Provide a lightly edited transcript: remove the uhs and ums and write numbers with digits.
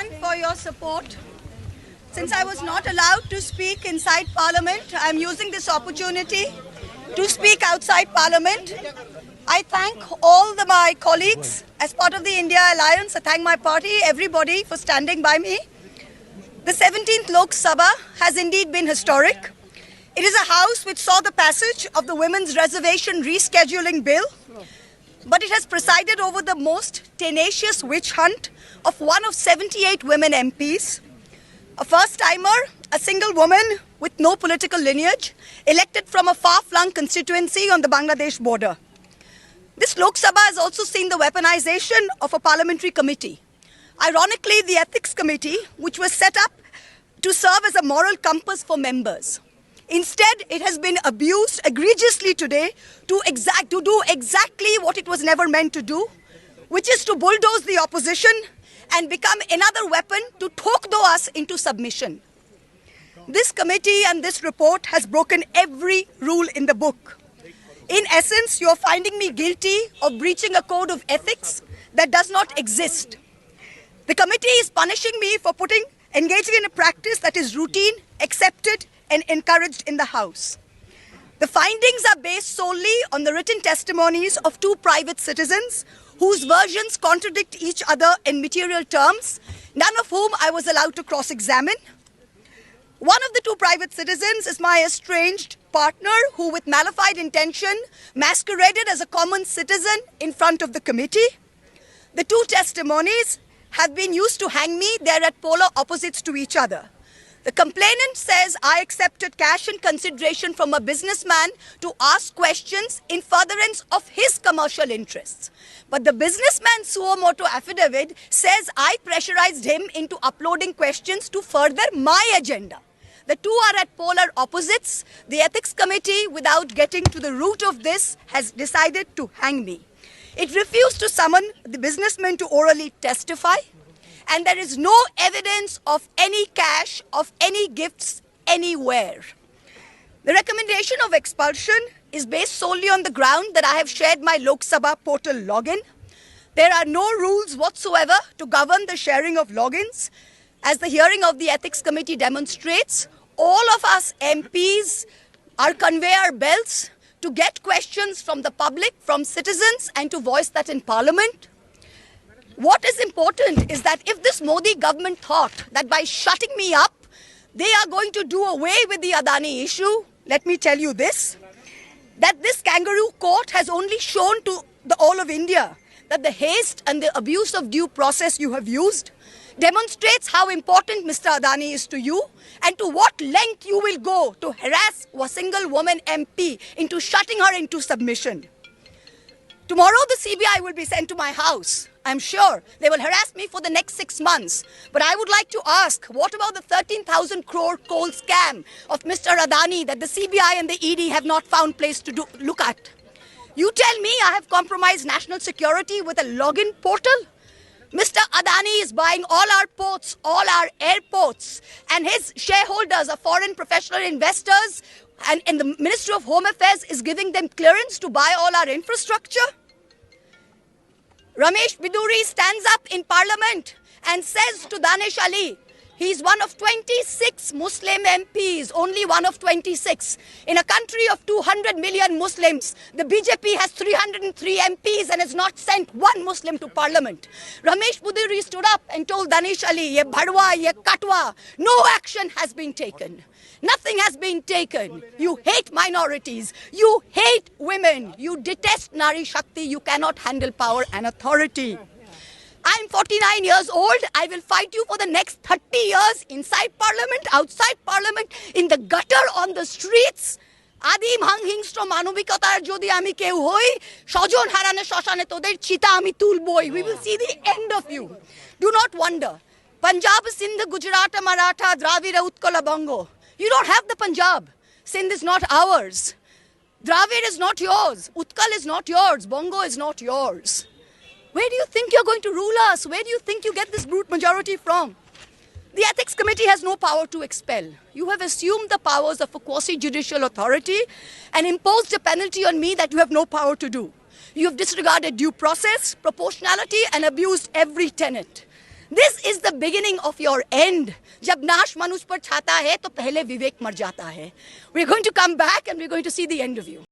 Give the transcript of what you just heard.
everyone for your support. Since I was not allowed to speak inside Parliament, I am using this opportunity to speak outside Parliament. I thank all my colleagues as part of the India Alliance. I thank my party, everybody for standing by me. The 17th Lok Sabha has indeed been historic. It is a house which saw the passage of the Women's Reservation Rescheduling Bill, but it has presided over the most tenacious witch hunt of one of 78 women MPs. A first-timer, a single woman with no political lineage, elected from a far-flung constituency on the Bangladesh border. This Lok Sabha has also seen the weaponization of a parliamentary committee. Ironically, the Ethics Committee, which was set up to serve as a moral compass for members. Instead, it has been abused egregiously today to do exactly what it was never meant to do, which is to bulldoze the opposition and become another weapon to tokdo us into submission. This committee and this report has broken every rule in the book. In essence, you are finding me guilty of breaching a code of ethics that does not exist. The committee is punishing me for engaging in a practice that is routine, accepted, and encouraged in the House. The findings are based solely on the written testimonies of two private citizens whose versions contradict each other in material terms, none of whom I was allowed to cross-examine. One of the two private citizens is my estranged partner who, with malified intention, masqueraded as a common citizen in front of the committee. The two testimonies have been used to hang me. They're at polar opposites to each other. The complainant says I accepted cash in consideration from a businessman to ask questions in furtherance of his commercial interests. But the businessman's suo motu affidavit says I pressurized him into uploading questions to further my agenda. The two are at polar opposites. The Ethics Committee, without getting to the root of this, has decided to hang me. It refused to summon the businessman to orally testify. And there is no evidence of any cash, of any gifts anywhere. The recommendation of expulsion is based solely on the ground that I have shared my Lok Sabha portal login. There are no rules whatsoever to govern the sharing of logins. As the hearing of the Ethics Committee demonstrates, all of us MPs are conveyor belts to get questions from the public, from citizens, and to voice that in Parliament. What is important is that if this Modi government thought that by shutting me up, they are going to do away with the Adani issue, let me tell you this, that this kangaroo court has only shown to the all of India that the haste and the abuse of due process you have used demonstrates how important Mr. Adani is to you and to what length you will go to harass a single woman MP into shutting her into submission. Tomorrow the CBI will be sent to my house. I'm sure they will harass me for the next 6 months. But I would like to ask, what about the 13,000 crore coal scam of Mr. Adani that the CBI and the ED have not found place to look at? You tell me I have compromised national security with a login portal? Mr. Adani is buying all our ports, all our airports, and his shareholders are foreign professional investors, and the Ministry of Home Affairs is giving them clearance to buy all our infrastructure. Ramesh Biduri stands up in Parliament and says to Danish Ali, he's one of 26 Muslim MPs, only one of 26. In a country of 200 million Muslims, the BJP has 303 MPs and has not sent one Muslim to Parliament. Ramesh Biduri stood up and told Danish Ali, ye bhadwa, ye katwa, no action has been taken. Nothing has been taken. You hate minorities. You hate women. You detest Nari Shakti. You cannot handle power and authority. I'm 49 years old. I will fight you for the next 30 years inside Parliament, outside Parliament, in the gutter, on the streets. Adim hanghingstra manobikatar jodi ami keu hoi, shojon harane shoshane toder chita ami tulboi. We will see the end of you. Do not wonder. Punjab, Sindh, Gujarat, Maratha, Dravida, Utkala, Bongo. You don't have the Punjab. Sindh is not ours. Dravid is not yours. Utkal is not yours. Bongo is not yours. Where do you think you're going to rule us? Where do you think you get this brute majority from? The Ethics Committee has no power to expel. You have assumed the powers of a quasi-judicial authority and imposed a penalty on me that you have no power to do. You have disregarded due process, proportionality, and abused every tenet. This is is the beginning of your end. जब नाश मनुष्य पर छाता है तो पहले विवेक मर जाता है. We're going to come back and we're going to see the end of you.